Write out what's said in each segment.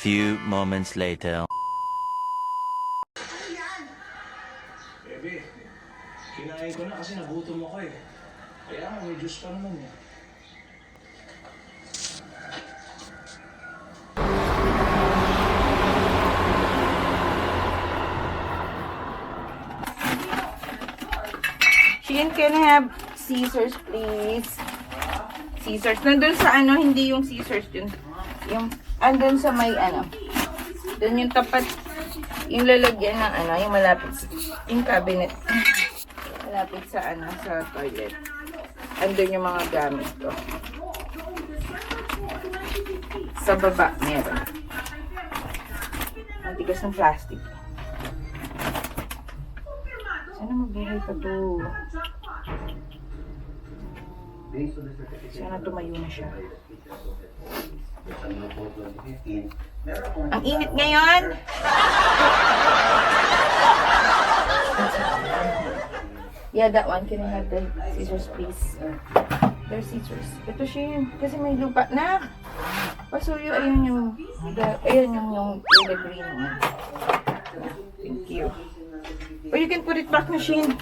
few moments later. Bebe, kinain ko na kasi nagutom ako eh. Kaya nga, may juice pa naman eh. Shin, can I have scissors, please? Scissors. Nandun sa ano, hindi yung scissors dun. Yung, andun sa may ano. Dun yung tapat, yung lalagyan ng ano, yung malapit, yung cabinet. Malapit sa ano, sa toilet. Andun yung mga gamit ko. Sa baba, meron. Ang tigas ng plastic. Sana magbuhay pa to. Sana tumayo na siya. Ang init ngayon! Yeah, that one. Can I have the scissors, please? There's scissors. Ito siya. Kasi may lupa na. Pasuyo, ayun yung green one. Thank you. Or you can put it back, machine.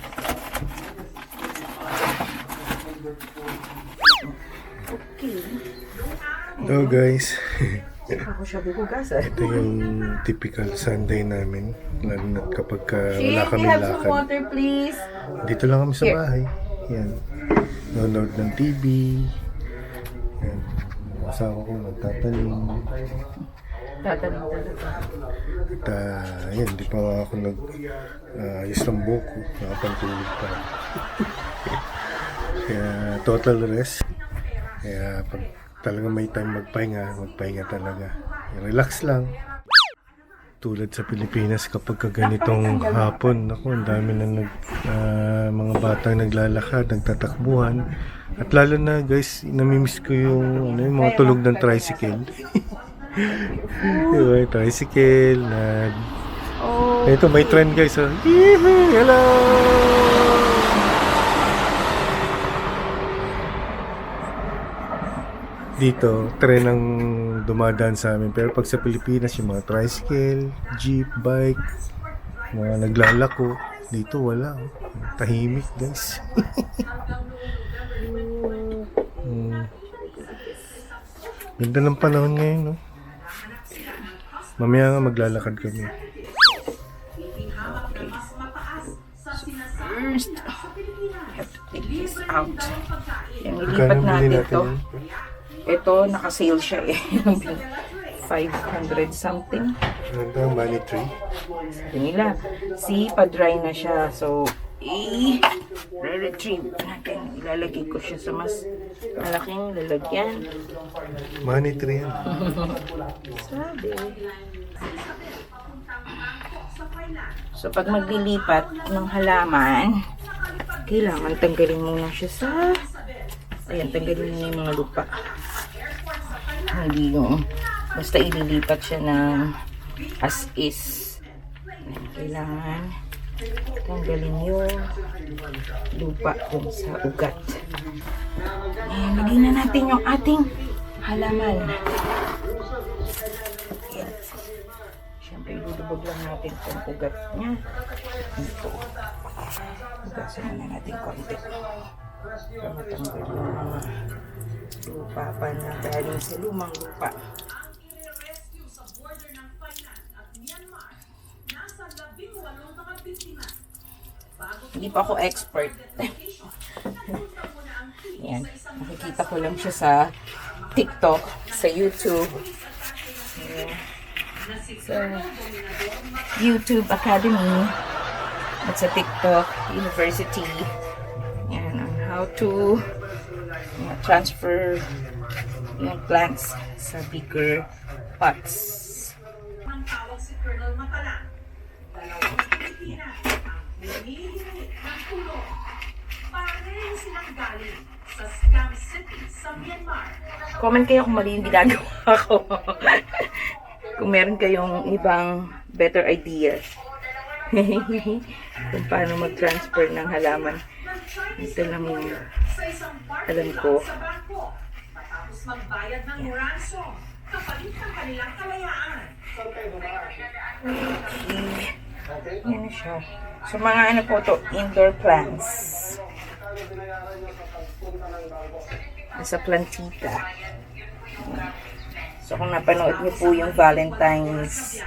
Okay. Hello guys. Ako siya buhugasan. Ito yung typical Sunday namin. Lalo na kapag Shane, wala we kaming have some lakad. water, please. Dito lang kami sa Here. bahay. Yan. Nanonood ng TV. Yan. Asawa ko nagtatanim. Tatanim talaga. At yan, di pa ako ayos ng buko. Nakapantulog pa. Kaya total rest. Kaya pag talaga may time magpahinga talaga. Relax lang. Tulad sa Pilipinas kapag ganitong hapon, ako, ang dami na mga batang naglalakad, nagtatakbuhan. At lalo na guys, namimiss ko yung, yung mga tulog ng tricycle. Diba, yung tricycle. Oh, Ito, may trend guys. Oh. Hello! Dito, tren ang dumadaan sa amin. Pero pag sa Pilipinas, yung mga tricycle, jeep, bike, mga naglalako, dito wala. Oh. Tahimik guys. Ganda ng panahon ngayon, no? Mamaya nga maglalakad kami. first, have to take this out. Yung Magkano ilipat bili natin to. yun? Ito, naka-sale siya eh. 500 something. Ganda, money tree. Sabi nila, see, pa-dry na siya. So, re-retrieve natin. Ilalagay ko siya sa mas malaking lalagyan. Money tree yan. Sabi. So, pag maglilipat ng halaman, kailangan tanggalin muna siya sa... Ayan, tanggalin muna yung mga lupa. Hindi yung... Basta ililipat siya ng as is. Kailangan tanggalin yung lupa dun sa ugat. Ayan, lagyan na natin yung ating halaman. Ayan. Siyempre, ilulubog lang natin itong ugat niya. Ito. Ugasan na natin konti. Para matanggal yung mga lupa pa na galing sa lumang lupa. Hindi pa ako expert. Yan. Nakikita ko lang siya sa TikTok, sa YouTube. Ayan. Sa YouTube Academy at sa TikTok University. Yan, on how to transfer yung plants sa bigger pots. Ang tawag si Colonel Matalang. Dalawang Pilipinas ang humihingi ng tulong. Pareho silang galing sa Scam City sa Myanmar. Comment kayo kung mali yung ginagawa ko. Kung meron kayong ibang better idea. Kung paano mag-transfer ng halaman. Ito lang yung Sa isang alam ko. sa bangko. Matapos magbayad ng ransom. kapalit ng kanilang kalayaan. Yan siya. So, mga ano po to, indoor plants. Sa plantita. So, kung napanood niyo po yung Valentine's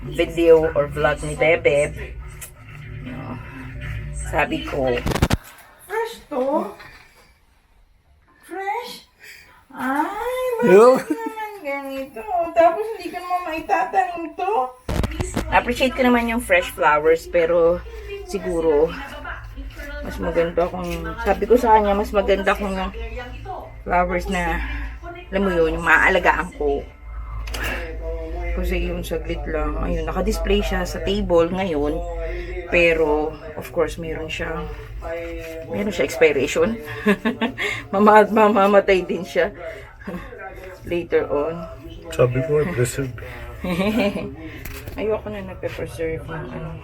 video or vlog ni Bebe, sabi ko, fresh to? Fresh? Ay, bakit naman ganito? Tapos hindi ka naman maitatanim to? Appreciate ko naman yung fresh flowers, pero siguro, mas maganda kung, sabi ko sa kanya, mas maganda kung yung flowers na, alam mo yun, yung maaalagaan ko. Kasi yung saglit lang, ayun, naka-display siya sa table ngayon, pero, of course, meron siya expiration. Mamamatay din siya later on. Sabi ko, preserve. Ayoko na nagpe-preserve ng ano.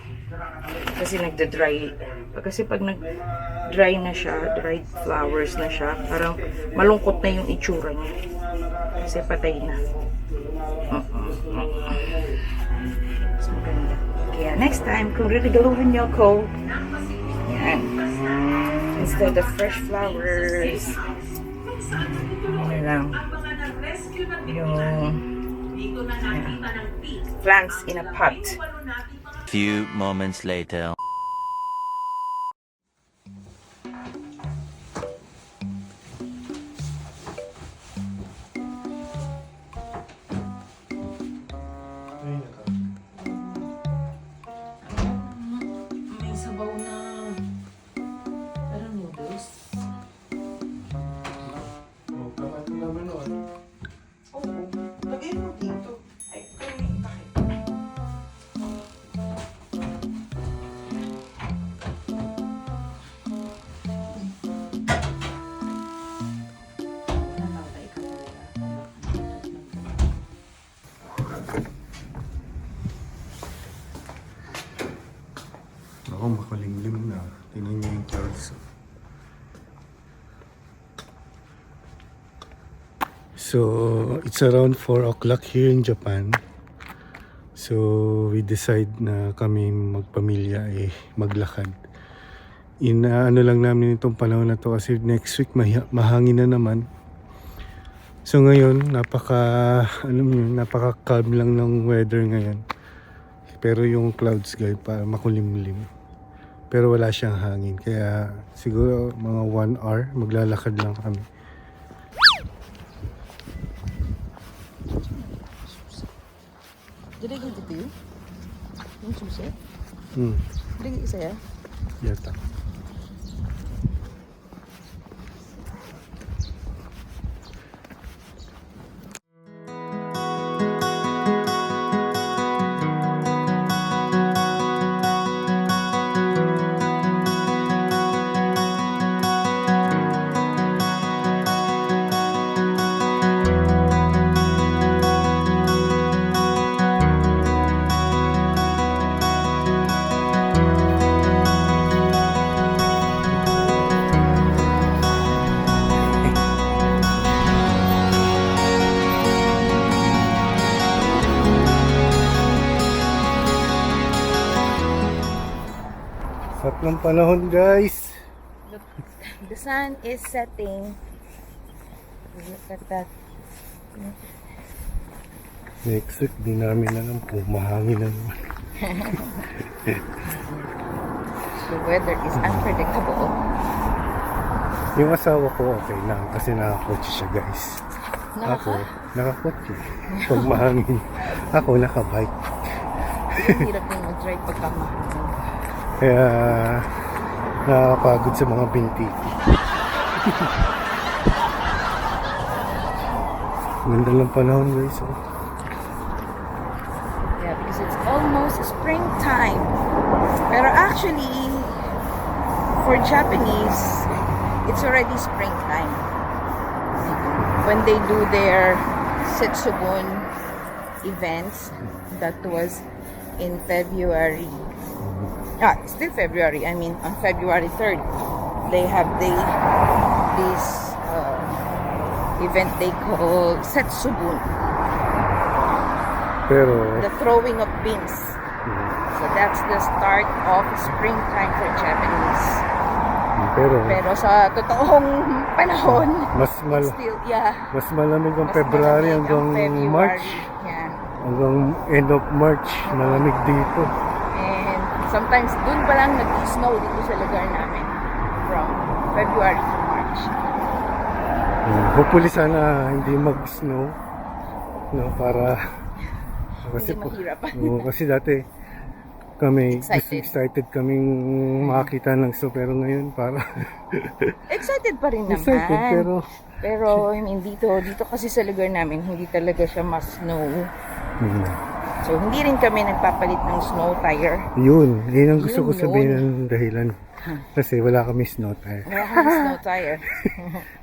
Kasi nagda-dry. Kasi pag nag-dry na siya, dried flowers na siya, parang malungkot na yung itsura niya. Kasi patay na. So, maganda. Kaya next time, kung regaluhin niyo ako, yan. Instead of fresh flowers, ano lang, yung plants in a pot. Few moments later. May sabaw na parang noodles. Oo. Lagay mo dito. Ay, bakit? Ako, makulimlim na. Tingnan niyo yung clouds. So, it's around 4 o'clock here in Japan. So, we decide na kami magpamilya maglakad. Ano lang namin itong panahon na to kasi next week mahangin na naman. So ngayon, napaka-calm lang ng weather ngayon. Pero yung clouds guys, makulimlim. Pero wala siyang hangin. Kaya siguro mga 1 hour, maglalakad lang kami. Did I give it to you? Yung susi? Did I get isa ya? Yata. Sarap ng panahon guys. Look, the sun is setting. Look at that. Next week, di namin alam kung mahangin na naman. The weather is unpredictable. Yung asawa ko okay lang kasi nakakotse siya guys. Ako, nakakotse. Pag mahangin. Ako, nakabike. Ang hirap din mag-drive pagka mahangin. Kaya nakakapagod sa mga binti. Ganda lang panahon guys. Oh. Yeah, because it's almost springtime. Pero actually, for Japanese, it's already springtime. When they do their Setsubun events, that was in February. Still February. I mean, on February 3rd, they have this event they call Setsubun, Pero, the throwing of beans. So that's the start of springtime for Japanese. Pero sa totoong panahon, mas still, yeah. mas malamig ang mas February malamig hanggang ang February. March. Yeah. Hanggang end of March, malamig dito. And sometimes dun pa lang nag-snow dito sa lugar namin. From February to March. Hopefully sana hindi mag-snow. No, para kasi Hindi mahirap. kasi dati kami excited kaming makakita ng snow, pero ngayon para Excited pa rin naman. excited Pero I mean, dito kasi sa lugar namin, hindi talaga siya mas-snow. So, hindi rin kami nagpapalit ng snow tire. yun ang gusto ko Yun. sabihin ng dahilan. Kasi wala kami snow tire. Wala kami snow tire.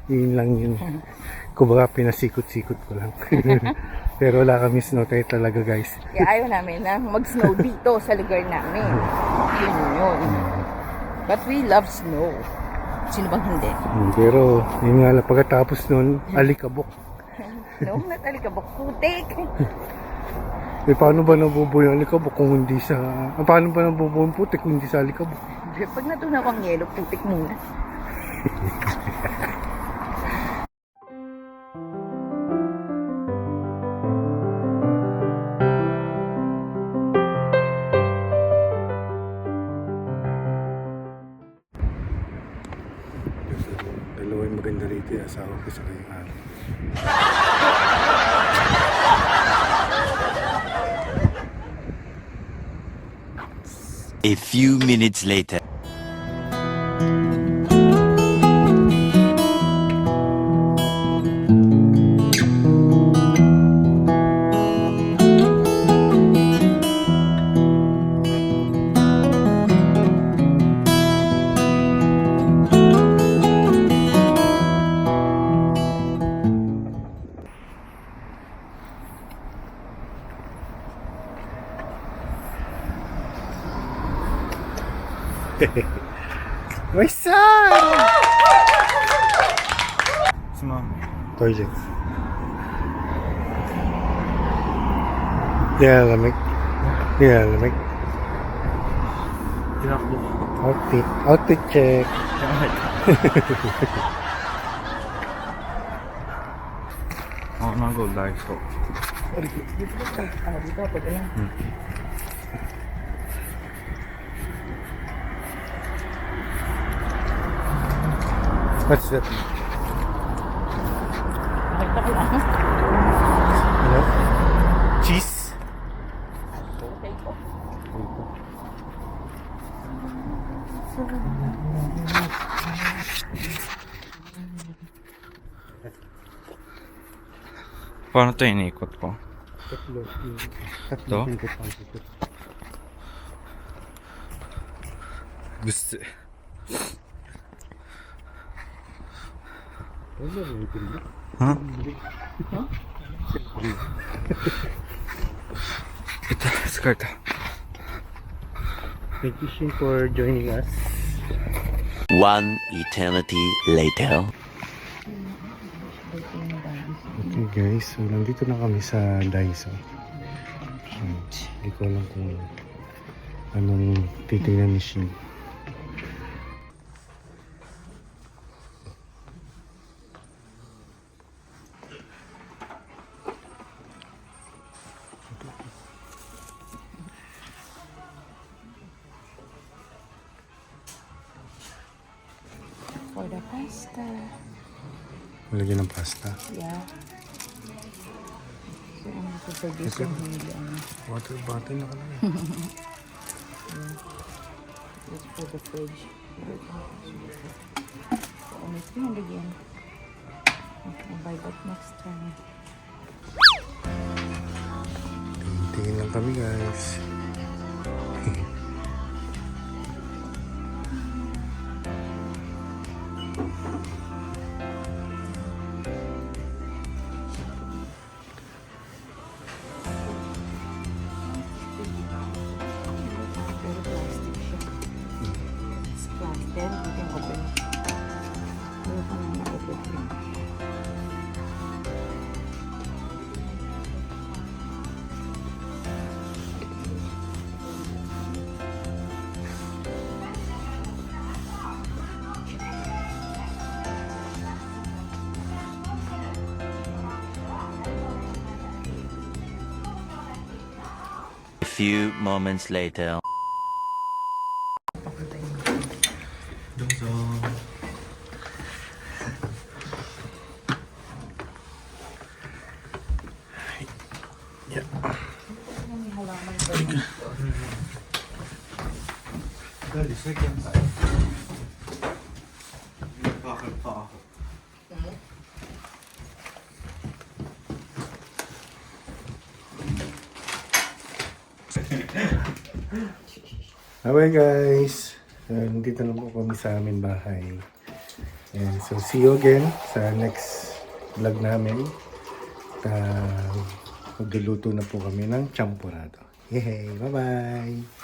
Yun lang yun. Kumbaga pinasikot-sikot ko lang. Pero wala kami snow tire talaga, guys. Kaya ayaw namin na mag-snow dito sa lugar namin. Yun. But we love snow. Sino bang hindi? Pero yun nga lang, pagkatapos nun, alikabok. No, not alikabok. Putik. Paano ba nabubuo yung alikabok kung hindi sa... paano ba nabubuo yung putik kung hindi sa alikabok? Pag natunaw ang yelo, putik muna. Dalawa yung maganda rito yung asawa ko sa kanyang araw. A few minutes later. My son! Toilet. Lamig. Lamig. Outfit check. go live so. Dito, pwede lang. What's that? Nakita ko lang. Ano? Cheese? Okay po. Paano ito inikot ko? Tatlo. Ito? Ikot ang ikot. Gusto. Wala rin yung pili. Ha? Ito, skirt. Thank you, Shin, for joining us. One eternity later. Okay guys, so nandito na kami sa Daiso. Hindi ko alam kung anong titingnan ni Shin. For the pasta. Malagyan ng pasta. Yeah. So, ano ito sa gusto hindi ano. Water bottle na ka lang. It's for the fridge. So, only 300 yen. I'll buy that next time. Tingin lang kami guys. Very plastic siya. It's plastic. You can open it. Pero kung ano, open it. few moments later. Bye guys! Nandito na po kami sa aming bahay. And so see you again sa next vlog namin. Magluluto na po kami ng champurado. Yay! Bye-bye!